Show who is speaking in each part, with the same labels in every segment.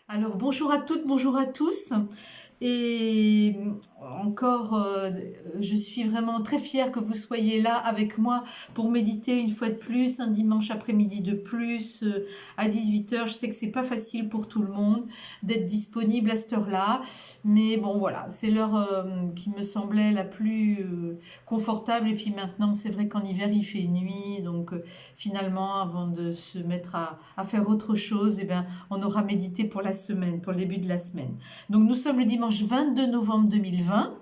Speaker 1: Alors bonjour à toutes, bonjour à tous. Et encore, je suis vraiment très fière que vous soyez là avec moi pour méditer une fois de plus, un dimanche après-midi de plus, à 18 h. Je sais que c'est pas facile pour tout le monde d'être disponible à cette heure-là, mais bon voilà, c'est l'heure qui me semblait la plus confortable. Et puis maintenant, c'est vrai qu'en hiver il fait nuit, donc finalement, avant de se mettre à faire autre chose, eh ben, on aura médité pour la semaine, pour le début de la semaine. Donc nous sommes le dimanche 22 novembre 2020.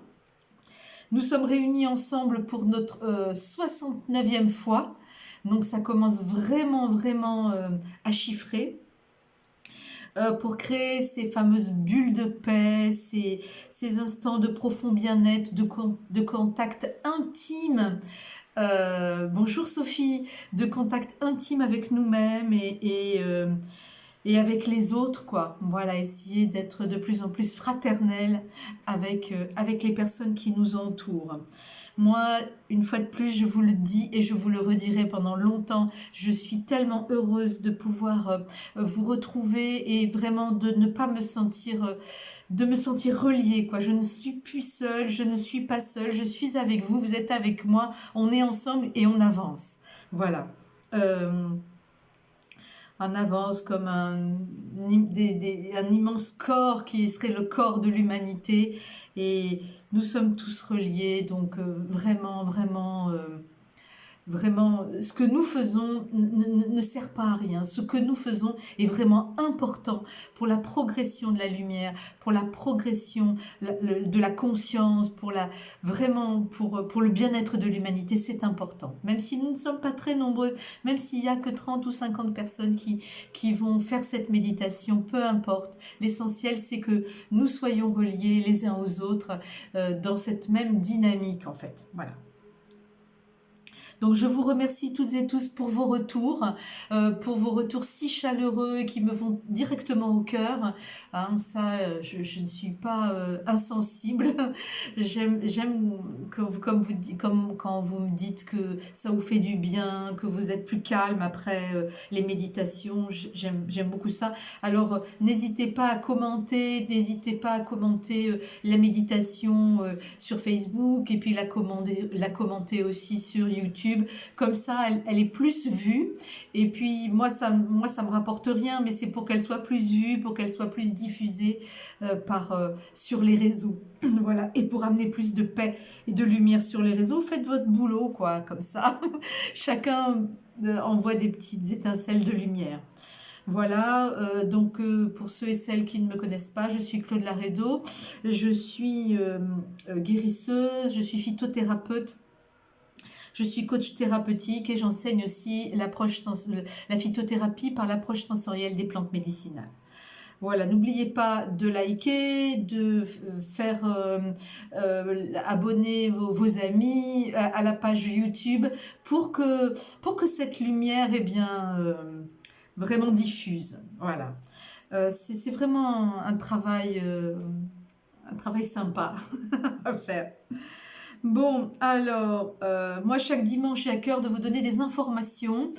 Speaker 1: Nous sommes réunis ensemble pour notre 69e fois. Donc ça commence vraiment à chiffrer. Pour créer ces fameuses bulles de paix, ces instants de profond bien-être, de contact intime. Bonjour Sophie, de contact intime avec nous-mêmes et avec les autres, quoi. Voilà, essayer d'être de plus en plus fraternel avec les personnes qui nous entourent. Moi, une fois de plus, je vous le dis et je vous le redirai pendant longtemps, je suis tellement heureuse de pouvoir vous retrouver et vraiment de me sentir reliée, quoi. Je ne suis plus seule, je ne suis pas seule, je suis avec vous, vous êtes avec moi, on est ensemble et on avance. Voilà. Euh, on avance comme un immense corps qui serait le corps de l'humanité et nous sommes tous reliés, donc vraiment, ce que nous faisons ne sert pas à rien. Ce que nous faisons est vraiment important pour la progression de la lumière, pour la progression de la conscience, pour le bien-être de l'humanité. C'est important. Même si nous ne sommes pas très nombreux, même s'il n'y a que 30 ou 50 personnes qui vont faire cette méditation, peu importe. L'essentiel, c'est que nous soyons reliés les uns aux autres dans cette même dynamique, en fait. Voilà. Donc je vous remercie toutes et tous pour vos retours si chaleureux qui me vont directement au cœur. Hein, ça, je ne suis pas insensible. J'aime comme quand vous me dites que ça vous fait du bien, que vous êtes plus calme après les méditations. J'aime beaucoup ça. Alors n'hésitez pas à commenter, la méditation sur Facebook et puis la commenter aussi sur YouTube. Comme ça, elle est plus vue. Et puis, ça me rapporte rien, mais c'est pour qu'elle soit plus vue, pour qu'elle soit plus diffusée sur les réseaux. Voilà. Et pour amener plus de paix et de lumière sur les réseaux, faites votre boulot, quoi, comme ça. Chacun envoie des petites étincelles de lumière. Voilà, pour ceux et celles qui ne me connaissent pas, je suis Claude Laredo, je suis guérisseuse, je suis phytothérapeute. Je suis coach thérapeutique et j'enseigne aussi la phytothérapie par l'approche sensorielle des plantes médicinales. Voilà, n'oubliez pas de liker, de faire abonner vos amis à la page YouTube pour que cette lumière vraiment diffuse. Voilà. C'est vraiment un travail sympa à faire. Bon, alors, moi, chaque dimanche, j'ai à cœur de vous donner des informations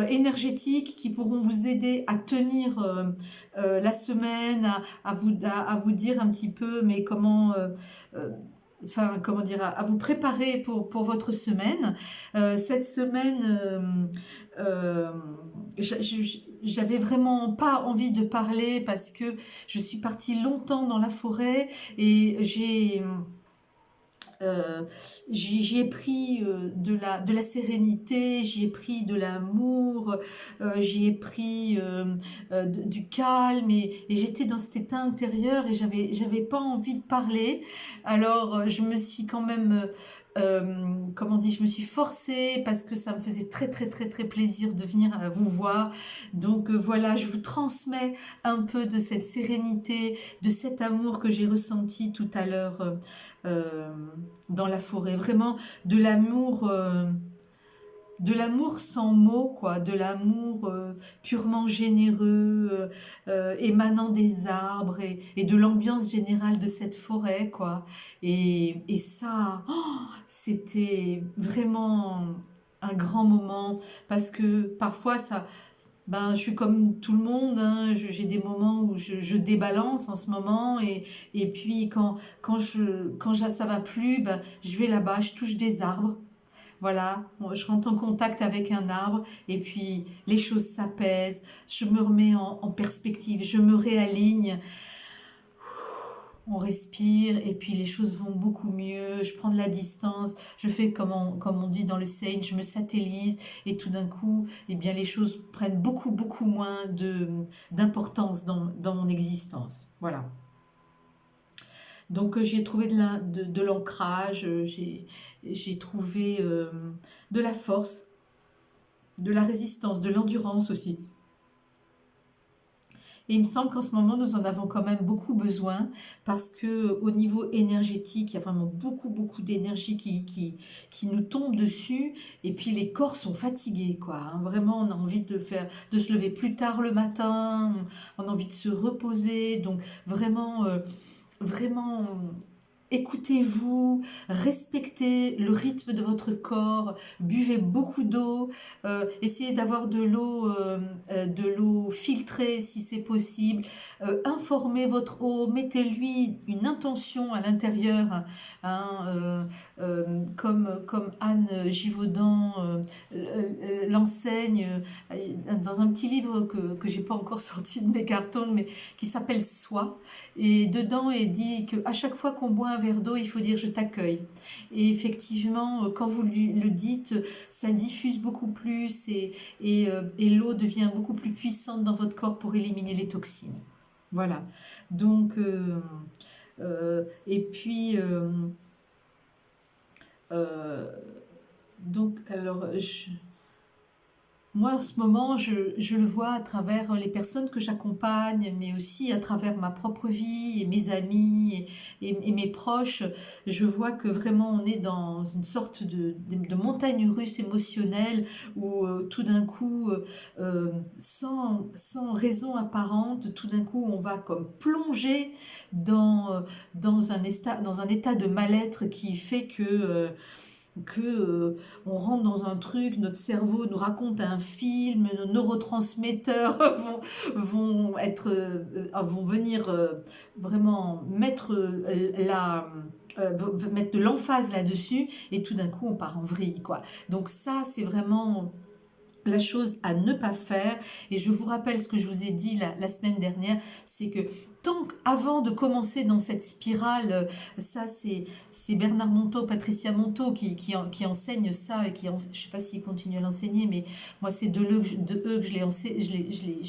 Speaker 1: énergétiques qui pourront vous aider à tenir la semaine, à vous dire un petit peu, mais euh, comment dire, à vous préparer pour votre semaine. Cette semaine, euh, j'avais vraiment pas envie de parler parce que je suis partie longtemps dans la forêt et euh, j'y ai pris de la sérénité, j'y ai pris de l'amour, j'y ai pris du calme et j'étais dans cet état intérieur et j'avais pas envie de parler. Alors je me suis quand même je me suis forcée parce que ça me faisait très plaisir de venir vous voir. Donc voilà, je vous transmets un peu de cette sérénité, de cet amour que j'ai ressenti tout à l'heure euh, dans la forêt. Vraiment de l'amour sans mots, quoi, de l'amour purement généreux, émanant des arbres et de l'ambiance générale de cette forêt, quoi. Et ça, c'était vraiment un grand moment parce que parfois ben, je suis comme tout le monde, hein, j'ai des moments où je débalance en ce moment, et puis ça va plus, ben, je vais là-bas, je touche des arbres. Voilà, je rentre en contact avec un arbre et puis les choses s'apaisent, je me remets en perspective, je me réaligne, on respire et puis les choses vont beaucoup mieux, je prends de la distance, je fais comme on dit dans le Sage, je me satellise et tout d'un coup, eh bien, les choses prennent beaucoup moins d'importance dans mon existence. Voilà. Donc j'ai trouvé de l'ancrage, j'ai trouvé de la force, de la résistance, de l'endurance aussi. Et il me semble qu'en ce moment, nous en avons quand même beaucoup besoin parce que au niveau énergétique, il y a vraiment beaucoup d'énergie qui nous tombe dessus. Et puis les corps sont fatigués, quoi, hein. Vraiment, on a envie de se lever plus tard le matin, on a envie de se reposer. Donc vraiment, écoutez-vous, respectez le rythme de votre corps, buvez beaucoup d'eau, essayez d'avoir de l'eau filtrée si c'est possible, informez votre eau, mettez-lui une intention à l'intérieur, hein, comme Anne Givaudan l'enseigne dans un petit livre que j'ai pas encore sorti de mes cartons, mais qui s'appelle Soi. Et dedans, il dit qu'à chaque fois qu'on boit un verre d'eau, il faut dire je t'accueille. Et effectivement, quand vous le dites, ça diffuse beaucoup plus et l'eau devient beaucoup plus puissante dans votre corps pour éliminer les toxines. Voilà. Donc, et puis, euh, donc, alors, moi, en ce moment, je le vois à travers les personnes que j'accompagne, mais aussi à travers ma propre vie et mes amis et mes proches. Je vois que vraiment on est dans une sorte de montagne russe émotionnelle où tout d'un coup, sans raison apparente, tout d'un coup, on va comme plonger dans un état de mal-être qui fait que on rentre dans un truc, notre cerveau nous raconte un film, nos neurotransmetteurs vont venir vraiment mettre de l'emphase là-dessus et tout d'un coup on part en vrille, quoi. Donc ça c'est vraiment la chose à ne pas faire. Et je vous rappelle ce que je vous ai dit la semaine dernière, c'est que avant de commencer dans cette spirale, ça c'est Bernard Monteau, Patricia Monteau qui enseigne ça, et je ne sais pas s'il continue à l'enseigner, mais moi c'est de eux que je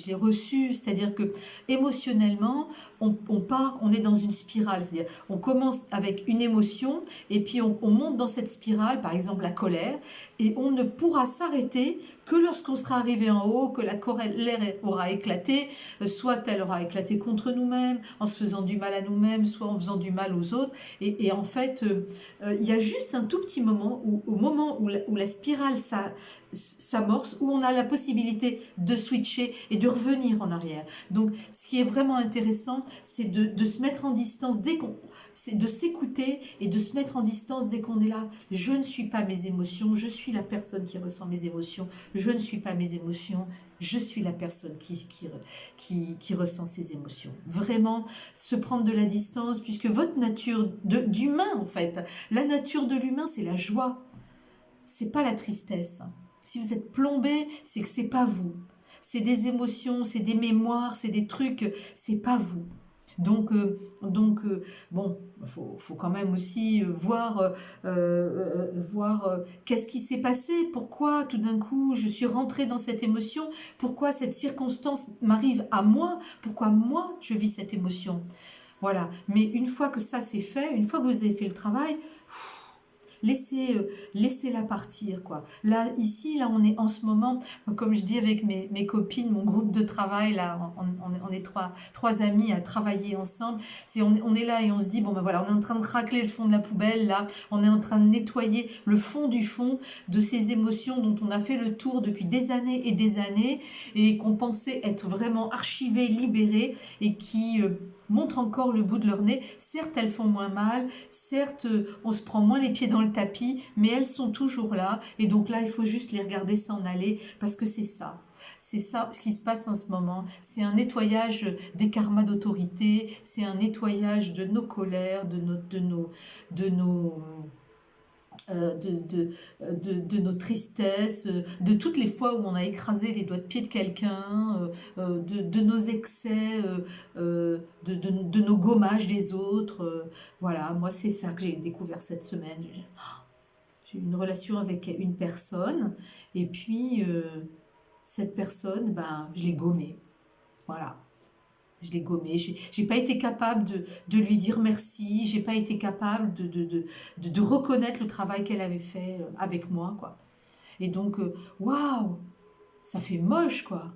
Speaker 1: l'ai reçu, c'est-à-dire que émotionnellement, on est dans une spirale, c'est-à-dire on commence avec une émotion, et puis on monte dans cette spirale, par exemple la colère, et on ne pourra s'arrêter que lorsqu'on sera arrivé en haut, que la colère aura éclaté, soit elle aura éclaté contre nous-mêmes, en se faisant du mal à nous-mêmes, soit en faisant du mal aux autres. Et en fait, il y a juste un tout petit moment, au moment où la spirale s'amorce, où on a la possibilité de switcher et de revenir en arrière. Donc, ce qui est vraiment intéressant, c'est de se mettre en distance c'est de s'écouter et de se mettre en distance dès qu'on est là. Je ne suis pas mes émotions, je suis la personne qui ressent mes émotions. Je ne suis pas mes émotions, je suis la personne qui ressent ses émotions. Vraiment, se prendre de la distance, puisque votre nature d'humain, en fait, la nature de l'humain, c'est la joie, c'est pas la tristesse. Si vous êtes plombé, c'est que c'est pas vous. C'est des émotions, c'est des mémoires, c'est des trucs, c'est pas vous. Donc, bon, faut quand même aussi voir qu'est-ce qui s'est passé, pourquoi tout d'un coup je suis rentrée dans cette émotion, pourquoi cette circonstance m'arrive à moi, pourquoi moi je vis cette émotion. Voilà, mais une fois que ça c'est fait, une fois que vous avez fait le travail, laissez-la partir, quoi. Là, ici, là, on est en ce moment, comme je dis avec mes copines, mon groupe de travail, là, on est trois amis à travailler ensemble. On est là et on se dit, bon, ben voilà, on est en train de racler le fond de la poubelle, là, on est en train de nettoyer le fond du fond de ces émotions dont on a fait le tour depuis des années et qu'on pensait être vraiment archivées, libérées et qui montrent encore le bout de leur nez. Certes, elles font moins mal, certes, on se prend moins les pieds dans le tapis, mais elles sont toujours là. Et donc là, il faut juste les regarder s'en aller, parce que c'est ça. C'est ça ce qui se passe en ce moment. C'est un nettoyage des karmas d'autorité, c'est un nettoyage de nos colères, de nos, euh, de, de, de nos tristesses, de toutes les fois où on a écrasé les doigts de pied de quelqu'un, de nos excès, de nos gommages des autres. Voilà, moi c'est ça que j'ai découvert cette semaine. J'ai eu une relation avec une personne et puis cette personne, ben, je l'ai gommée. Voilà. Je l'ai gommé. J'ai pas été capable de lui dire merci. J'ai pas été capable de reconnaître le travail qu'elle avait fait avec moi, quoi. Et donc, waouh, ça fait moche, quoi.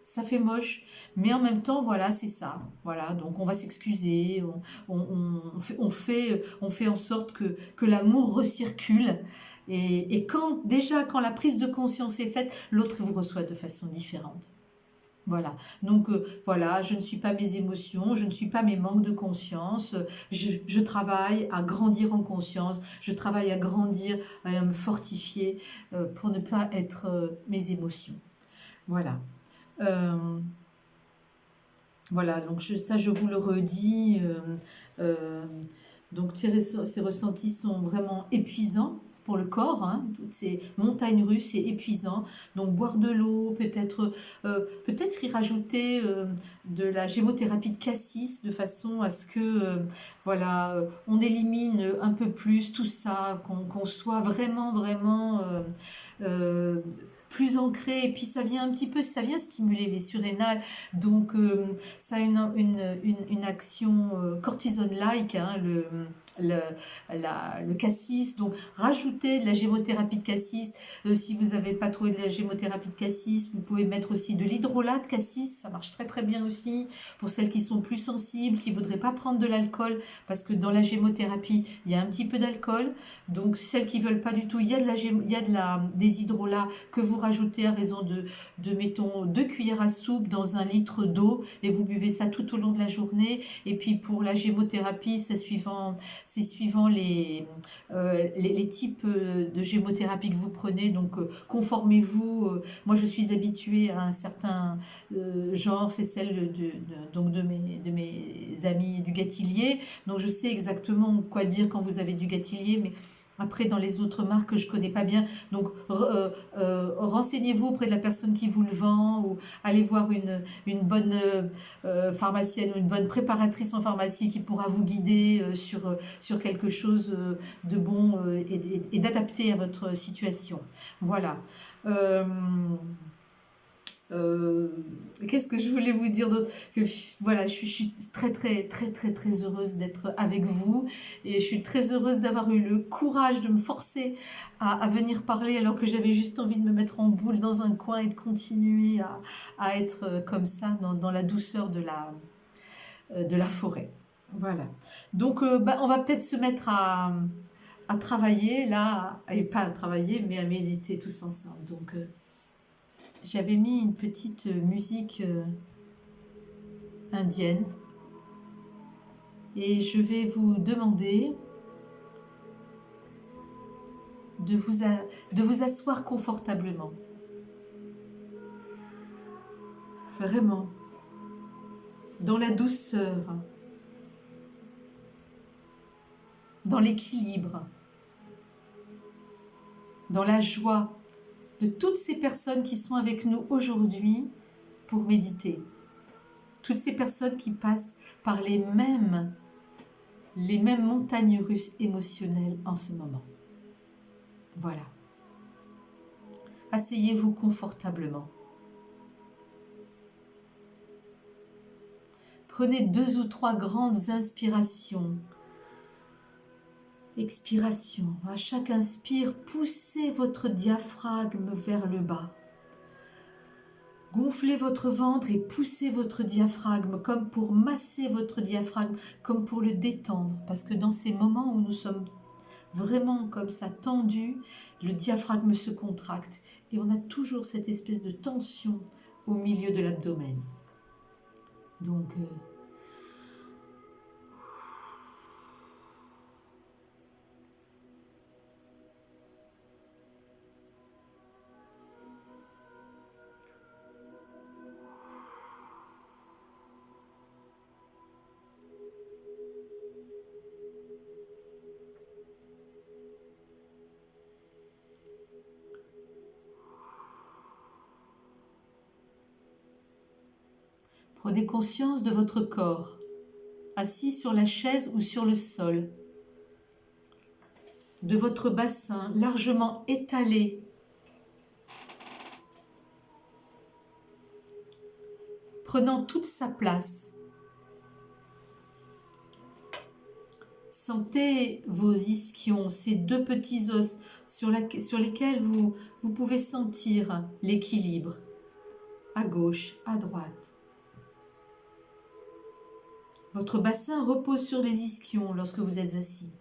Speaker 1: Ça fait moche. Mais en même temps, voilà, c'est ça. Voilà, donc on va s'excuser. On fait en sorte que l'amour recircule. Et quand la prise de conscience est faite, l'autre vous reçoit de façon différente. Voilà, donc voilà, je ne suis pas mes émotions, je ne suis pas mes manques de conscience, je travaille à grandir en conscience, je travaille à grandir, à me fortifier pour ne pas être mes émotions. Voilà. Euh, voilà, donc ça je vous le redis. Euh, donc ces ressentis sont vraiment épuisants pour le corps, hein. Toutes ces montagnes russes, c'est épuisant. Donc boire de l'eau, peut-être y rajouter de la gémothérapie de cassis de façon à ce que voilà, on élimine un peu plus tout ça, qu'on soit vraiment euh, plus ancré, et puis ça vient un petit peu, ça vient stimuler les surrénales, donc ça a une action cortisone-like, hein, le, le cassis. Donc rajouter de la gémothérapie de cassis. Si vous n'avez pas trouvé de la gémothérapie de cassis, vous pouvez mettre aussi de l'hydrolat de cassis, ça marche très très bien aussi pour celles qui sont plus sensibles, qui ne voudraient pas prendre de l'alcool, parce que dans la gémothérapie il y a un petit peu d'alcool. Donc celles qui ne veulent pas du tout, il y a des hydrolats que vous rajoutez à raison mettons 2 cuillères à soupe dans 1 litre d'eau, et vous buvez ça tout au long de la journée. Et puis pour la gémothérapie, c'est suivant les types de gémothérapie que vous prenez. Donc conformez-vous. Moi je suis habituée à un certain genre, c'est celle donc de mes amis du Gâtillier. Donc je sais exactement quoi dire quand vous avez du Gâtillier, mais après, dans les autres marques, je ne connais pas bien. Donc, renseignez-vous auprès de la personne qui vous le vend, ou allez voir une bonne pharmacienne ou une bonne préparatrice en pharmacie qui pourra vous guider sur quelque chose de bon et d'adapté à votre situation. Voilà. Euh, euh, Qu'est-ce que je voulais vous dire d'autre? Que voilà, je suis très très très très très heureuse d'être avec vous, et je suis très heureuse d'avoir eu le courage de me forcer à venir parler alors que j'avais juste envie de me mettre en boule dans un coin et de continuer à être comme ça dans la douceur de la forêt. Voilà. Donc on va peut-être se mettre à travailler là, et pas à travailler mais à méditer tous ensemble. Donc j'avais mis une petite musique indienne, et je vais vous demander de vous asseoir confortablement. Vraiment, dans la douceur, dans l'équilibre, dans la joie de toutes ces personnes qui sont avec nous aujourd'hui pour méditer. Toutes ces personnes qui passent par les mêmes montagnes russes émotionnelles en ce moment. Voilà. Asseyez-vous confortablement. Prenez 2 ou 3 grandes inspirations. Expiration. À chaque inspire, poussez votre diaphragme vers le bas. Gonflez votre ventre et poussez votre diaphragme comme pour masser votre diaphragme, comme pour le détendre. Parce que dans ces moments où nous sommes vraiment comme ça tendus, le diaphragme se contracte et on a toujours cette espèce de tension au milieu de l'abdomen. Donc, Prenez conscience de votre corps, assis sur la chaise ou sur le sol, de votre bassin largement étalé, prenant toute sa place. Sentez vos ischions, ces deux petits os sur lesquels vous pouvez sentir l'équilibre, à gauche, à droite. Votre bassin repose sur les ischions lorsque vous êtes assis.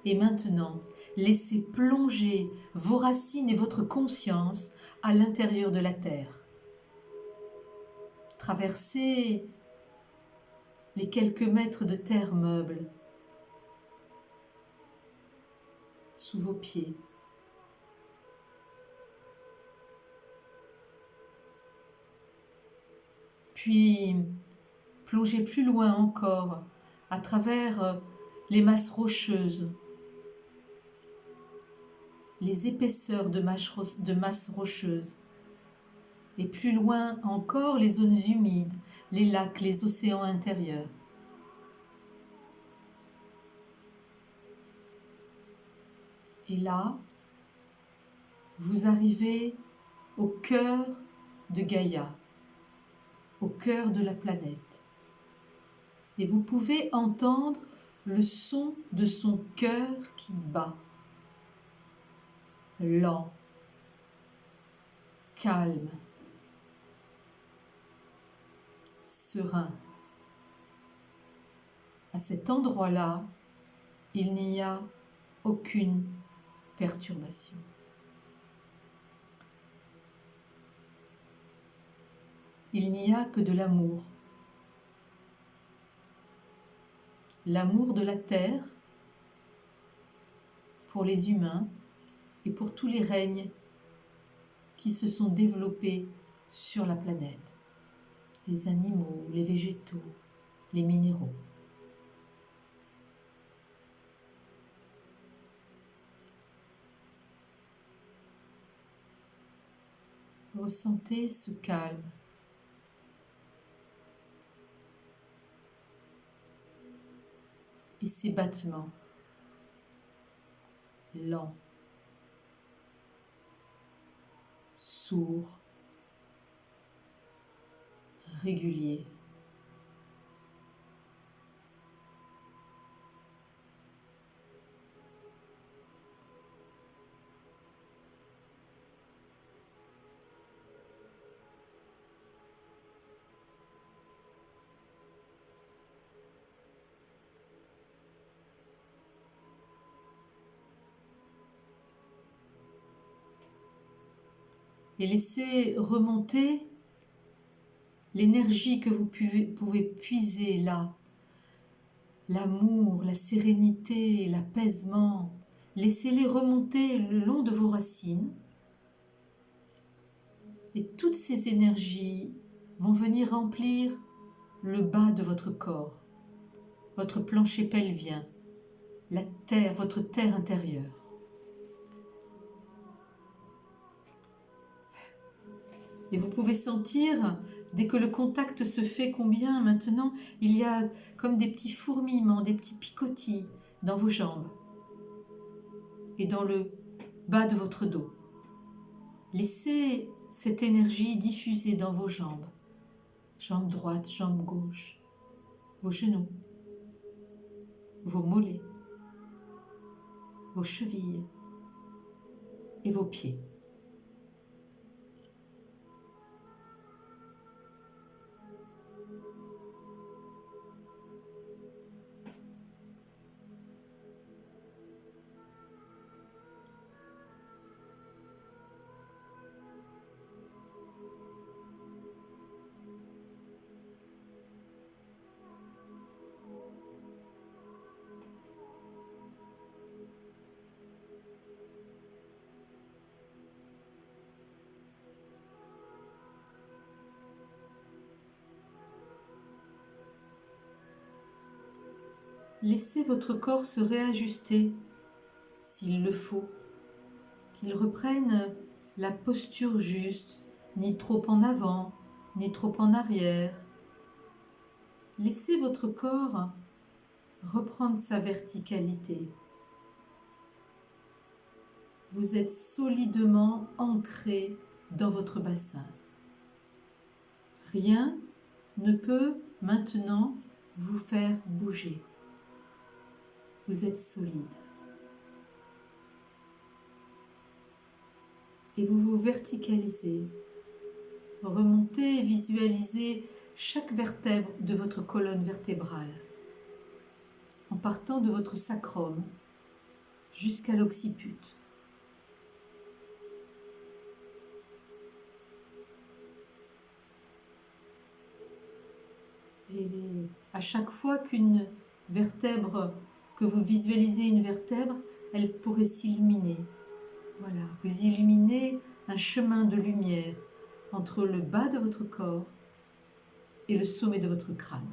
Speaker 1: Et maintenant, laissez plonger vos racines et votre conscience à l'intérieur de la terre. Traversez les quelques mètres de terre meuble sous vos pieds. Puis, plongez plus loin encore à travers les masses rocheuses, les épaisseurs de masses rocheuses, et plus loin encore les zones humides, les lacs, les océans intérieurs. Et là, vous arrivez au cœur de Gaïa, au cœur de la planète. Et vous pouvez entendre le son de son cœur qui bat, lent, calme, serein. À cet endroit-là, il n'y a aucune perturbation. Il n'y a que de l'amour. L'amour de la terre pour les humains et pour tous les règnes qui se sont développés sur la planète. Les animaux, les végétaux, les minéraux. Ressentez ce calme. Et ces battements lents, sourds, réguliers. Et laissez remonter l'énergie que vous pouvez puiser là. L'amour, la sérénité, l'apaisement. Laissez-les remonter le long de vos racines. Et toutes ces énergies vont venir remplir le bas de votre corps, votre plancher pelvien, la terre, votre terre intérieure. Et vous pouvez sentir, dès que le contact se fait, combien maintenant il y a comme des petits fourmillements, des petits picotis dans vos jambes et dans le bas de votre dos. Laissez cette énergie diffuser dans vos jambes, jambe droite, jambe gauche, vos genoux, vos mollets, vos chevilles et vos pieds. Laissez votre corps se réajuster s'il le faut, qu'il reprenne la posture juste ni trop en avant, ni trop en arrière. Laissez votre corps reprendre sa verticalité. Vous êtes solidement ancré dans votre bassin. Rien ne peut maintenant vous faire bouger. Vous êtes solide. Et vous vous verticalisez. Remontez et visualisez chaque vertèbre de votre colonne vertébrale, en partant de votre sacrum jusqu'à l'occiput. Et à chaque fois qu'une vertèbre, que vous visualisez une vertèbre, elle pourrait s'illuminer. Voilà, vous illuminez un chemin de lumière entre le bas de votre corps et le sommet de votre crâne.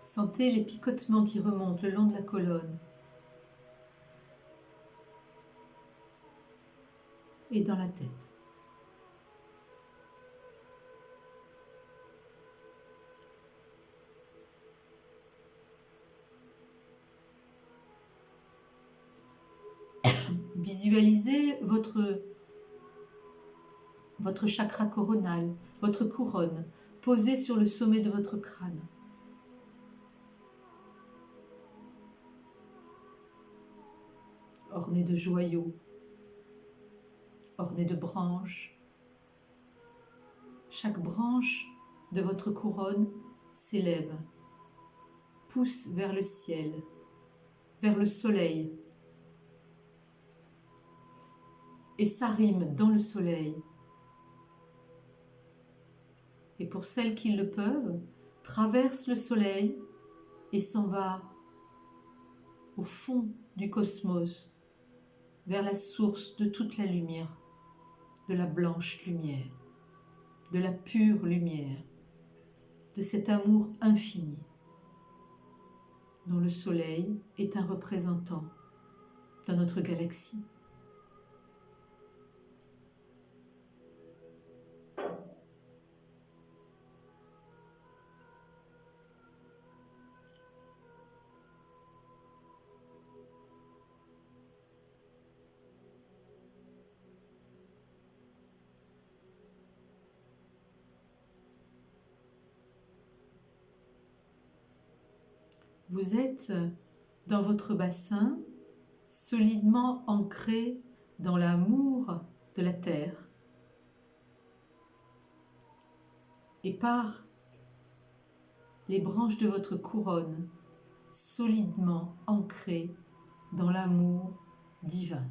Speaker 1: Sentez les picotements qui remontent le long de la colonne et dans la tête. Visualisez votre chakra coronal, votre couronne, posée sur le sommet de votre crâne. Orné de joyaux, orné de branches. Chaque branche de votre couronne s'élève, pousse vers le ciel, vers le soleil, et s'arrime dans le soleil. Et pour celles qui le peuvent, traverse le soleil et s'en va au fond du cosmos, vers la source de toute la lumière, de la blanche lumière, de la pure lumière, de cet amour infini, dont le soleil est un représentant dans notre galaxie. Vous êtes dans votre bassin, solidement ancré dans l'amour de la terre. Et par les branches de votre couronne, solidement ancré dans l'amour divin.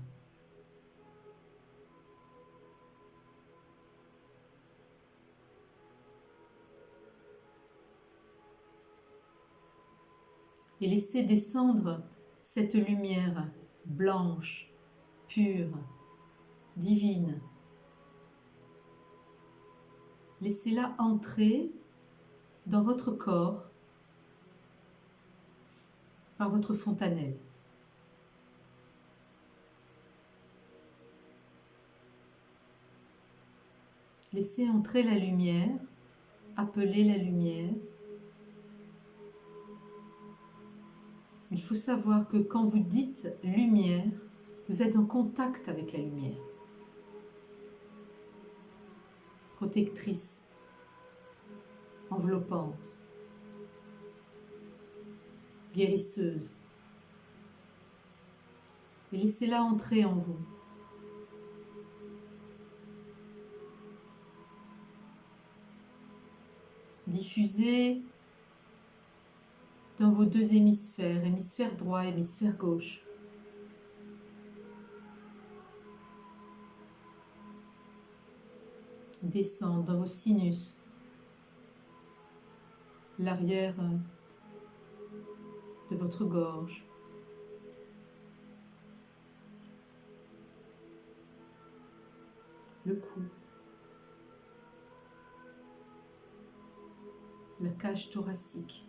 Speaker 1: Et laissez descendre cette lumière blanche, pure, divine. Laissez-la entrer dans votre corps par votre fontanelle. Laissez entrer la lumière, appelez la lumière. Il faut savoir que quand vous dites lumière, vous êtes en contact avec la lumière. Protectrice, enveloppante, guérisseuse. Et laissez-la entrer en vous. Diffusez dans vos deux hémisphères, hémisphère droit, hémisphère gauche. Descend dans vos sinus, l'arrière de votre gorge. Le cou. La cage thoracique.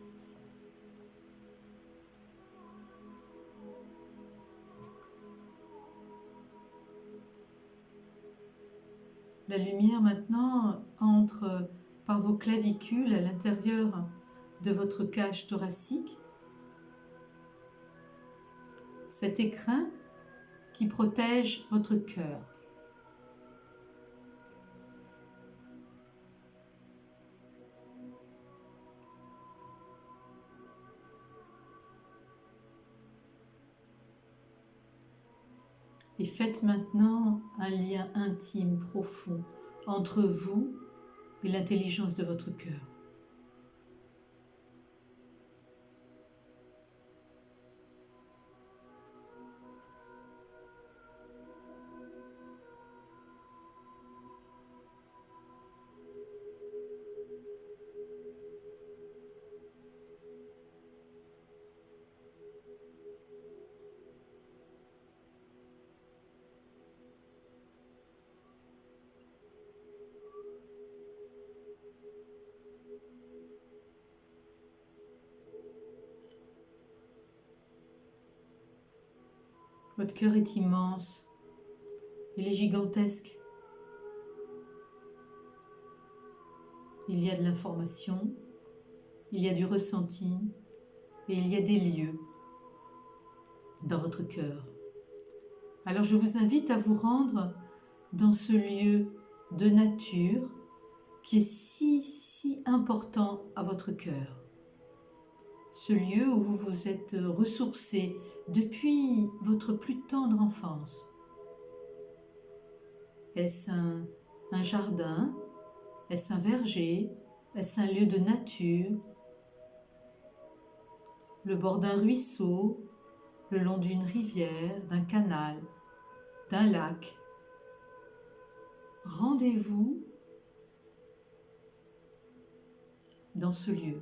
Speaker 1: La lumière maintenant entre par vos clavicules à l'intérieur de votre cage thoracique. Cet écrin qui protège votre cœur. Et faites maintenant un lien intime, profond, entre vous et l'intelligence de votre cœur. Votre cœur est immense, il est gigantesque. Il y a de l'information, il y a du ressenti et il y a des lieux dans votre cœur. Alors je vous invite à vous rendre dans ce lieu de nature qui est si important à votre cœur. Ce lieu où vous vous êtes ressourcé depuis votre plus tendre enfance. Est-ce un jardin? Est-ce un verger? Est-ce un lieu de nature? Le bord d'un ruisseau, le long d'une rivière, d'un canal, d'un lac. Rendez-vous dans ce lieu.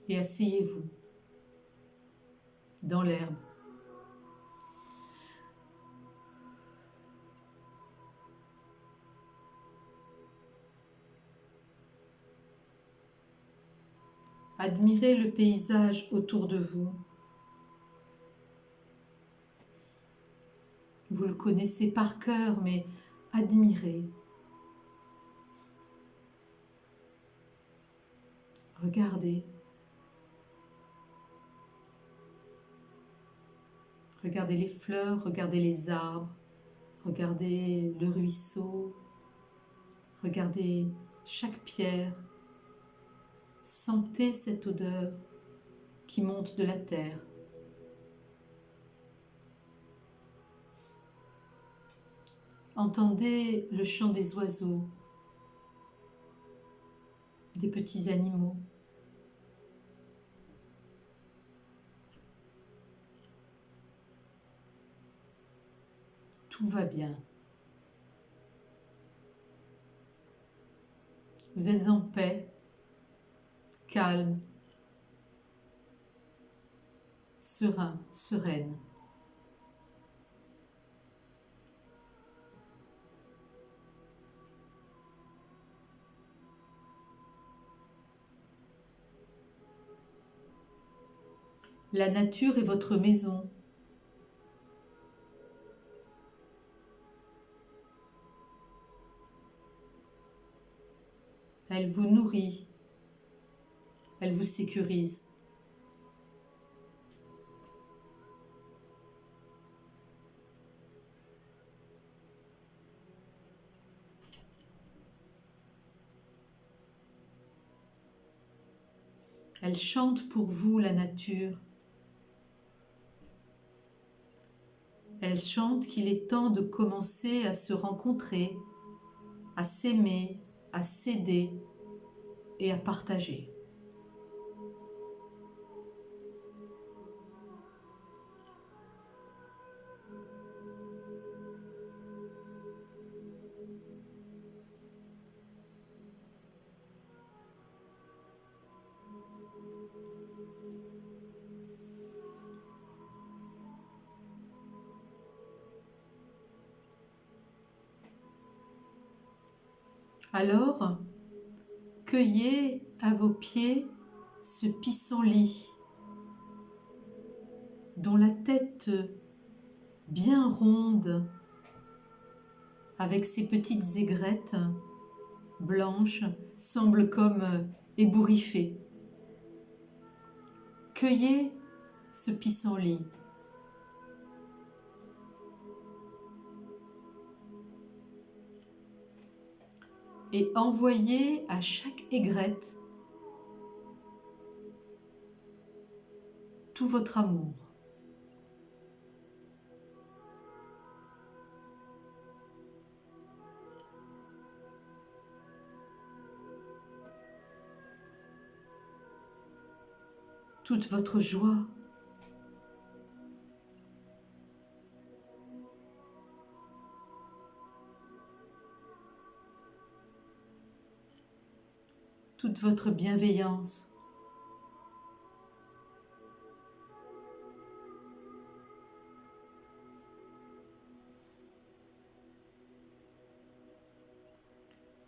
Speaker 1: Et asseyez-vous dans l'herbe. Admirez le paysage autour de vous. Vous le connaissez par cœur, mais admirez. Regardez. Regardez les fleurs, regardez les arbres, regardez le ruisseau, regardez chaque pierre. Sentez cette odeur qui monte de la terre. Entendez le chant des oiseaux, des petits animaux. Tout va bien. Vous êtes en paix, calme, serein, sereine. La nature est votre maison. Elle vous nourrit, elle vous sécurise. Elle chante pour vous, la nature. Elle chante qu'il est temps de commencer à se rencontrer, à s'aimer, à s'aider et à partager. Alors, cueillez à vos pieds ce pissenlit, dont la tête bien ronde, avec ses petites aigrettes blanches, semble comme ébouriffée. Cueillez ce pissenlit. Et envoyez à chaque aigrette tout votre amour. Toute votre joie. Toute votre bienveillance.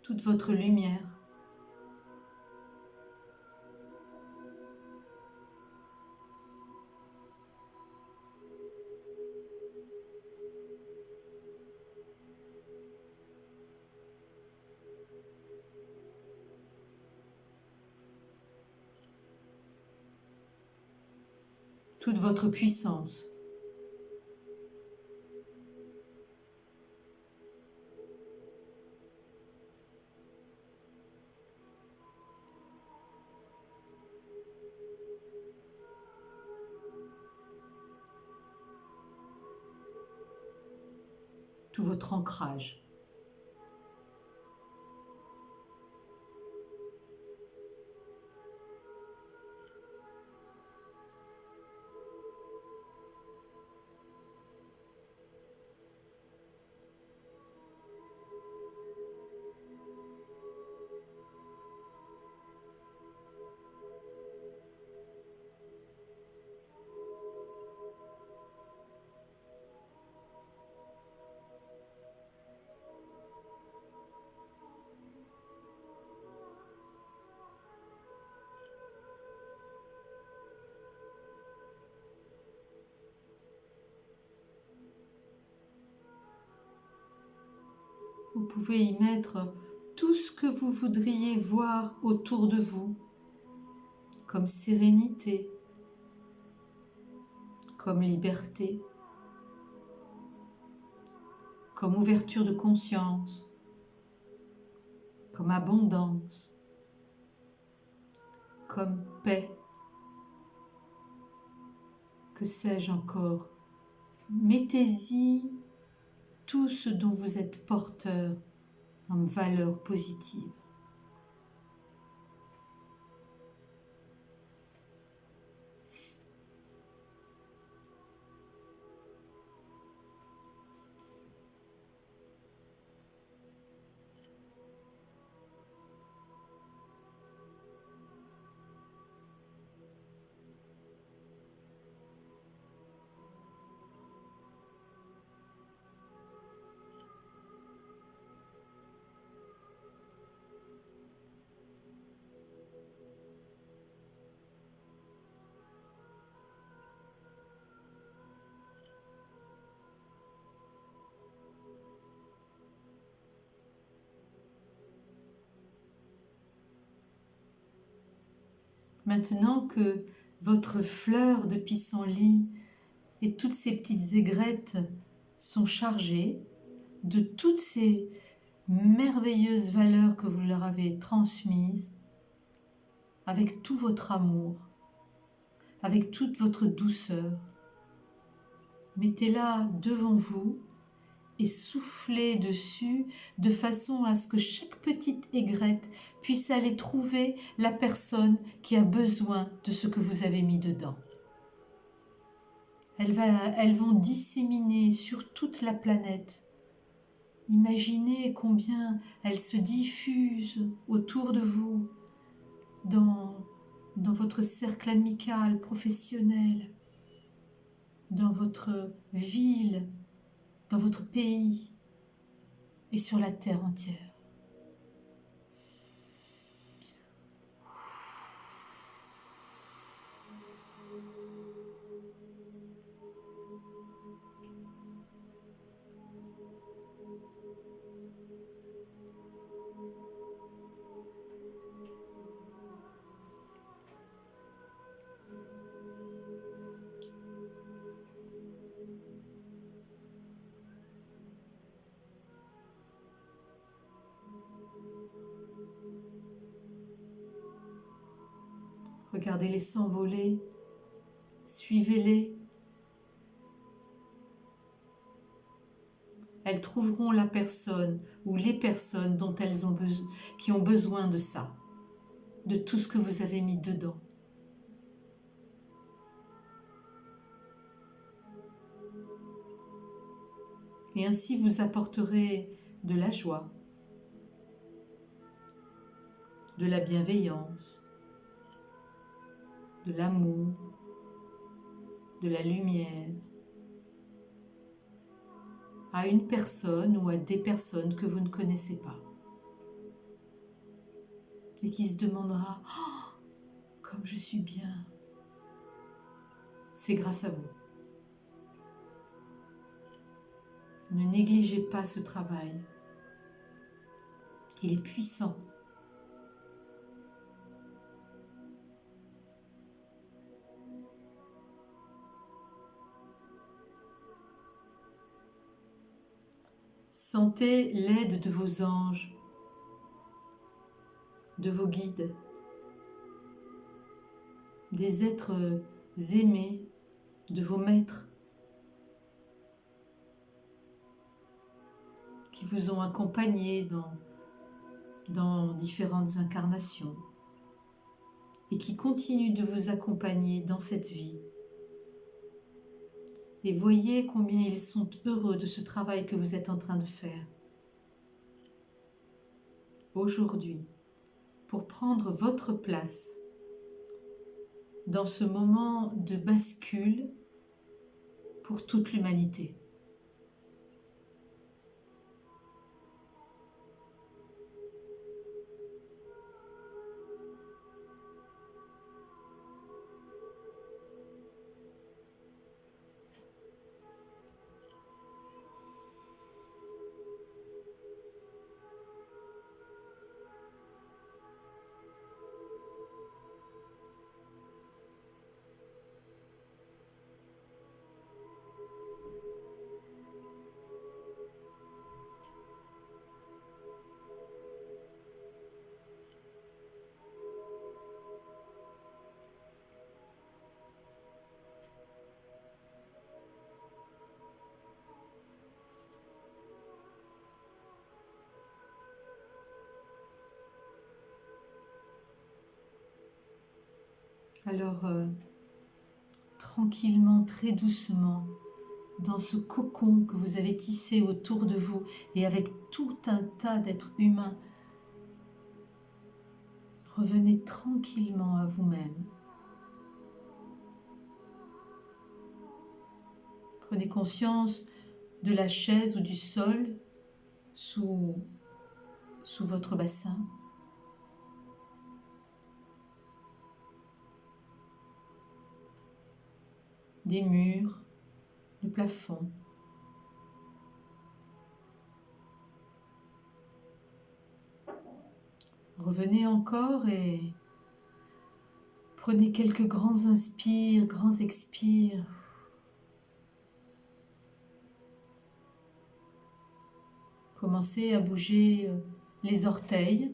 Speaker 1: Toute votre lumière. Toute votre puissance. Tout votre ancrage. Vous pouvez y mettre tout ce que vous voudriez voir autour de vous, comme sérénité, comme liberté, comme ouverture de conscience, comme abondance, comme paix. Que sais-je encore? Mettez-y tout ce dont vous êtes porteur en valeur positive. Maintenant que votre fleur de pissenlit et toutes ces petites aigrettes sont chargées de toutes ces merveilleuses valeurs que vous leur avez transmises, avec tout votre amour, avec toute votre douceur, mettez-la devant vous et soufflez dessus de façon à ce que chaque petite aigrette puisse aller trouver la personne qui a besoin de ce que vous avez mis dedans. Elles vont disséminer sur toute la planète. Imaginez combien elles se diffusent autour de vous, dans votre cercle amical, professionnel, dans votre ville, dans votre pays et sur la terre entière. Regardez-les s'envoler, suivez-les. Elles trouveront la personne ou les personnes dont elles ont qui ont besoin de ça, de tout ce que vous avez mis dedans. Et ainsi vous apporterez de la joie, de la bienveillance, de l'amour, de la lumière à une personne ou à des personnes que vous ne connaissez pas et qui se demandera « Oh, comme je suis bien !» C'est grâce à vous. Ne négligez pas ce travail. Il est puissant. Sentez l'aide de vos anges, de vos guides, des êtres aimés, de vos maîtres qui vous ont accompagné dans différentes incarnations et qui continuent de vous accompagner dans cette vie. Et voyez combien ils sont heureux de ce travail que vous êtes en train de faire aujourd'hui pour prendre votre place dans ce moment de bascule pour toute l'humanité. Alors, tranquillement, très doucement, dans ce cocon que vous avez tissé autour de vous et avec tout un tas d'êtres humains, revenez tranquillement à vous-même. Prenez conscience de la chaise ou du sol sous votre bassin. Des murs, du plafond. Revenez encore et prenez quelques grands inspires, grands expires. Commencez à bouger les orteils,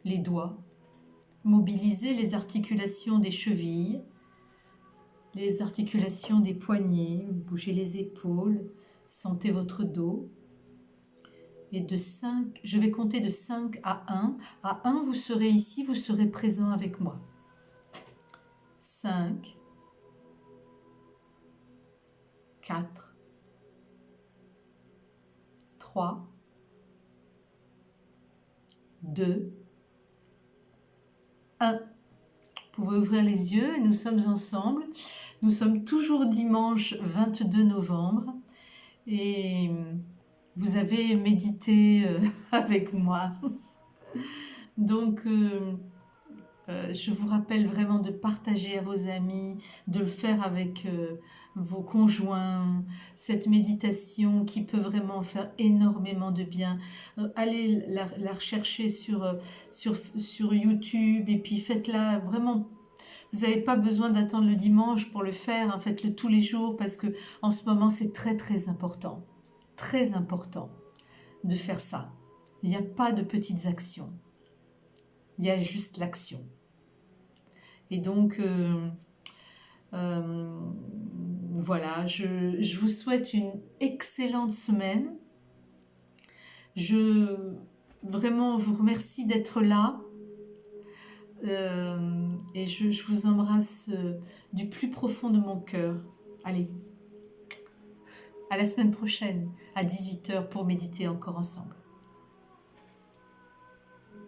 Speaker 1: les doigts. Mobilisez les articulations des chevilles, les articulations des poignets, bougez les épaules, sentez votre dos. Et je vais compter de 5 à 1. À 1, vous serez ici, vous serez présent avec moi. 5, 4, 3, 2, 1. Vous pouvez ouvrir les yeux et nous sommes ensemble. Nous sommes toujours dimanche 22 novembre et vous avez médité avec moi. Donc, je vous rappelle vraiment de partager à vos amis, de le faire avec vos conjoints, cette méditation qui peut vraiment faire énormément de bien. Allez la rechercher sur YouTube et puis faites-la vraiment. Vous n'avez pas besoin d'attendre le dimanche pour le faire, hein, faites-le tous les jours parce que en ce moment c'est très important de faire ça. Il n'y a pas de petites actions, il y a juste l'action. Et donc, euh, voilà, je vous souhaite une excellente semaine. Je vraiment vous remercie d'être là. Et je vous embrasse du plus profond de mon cœur. Allez, à la semaine prochaine, à 18 h pour méditer encore ensemble.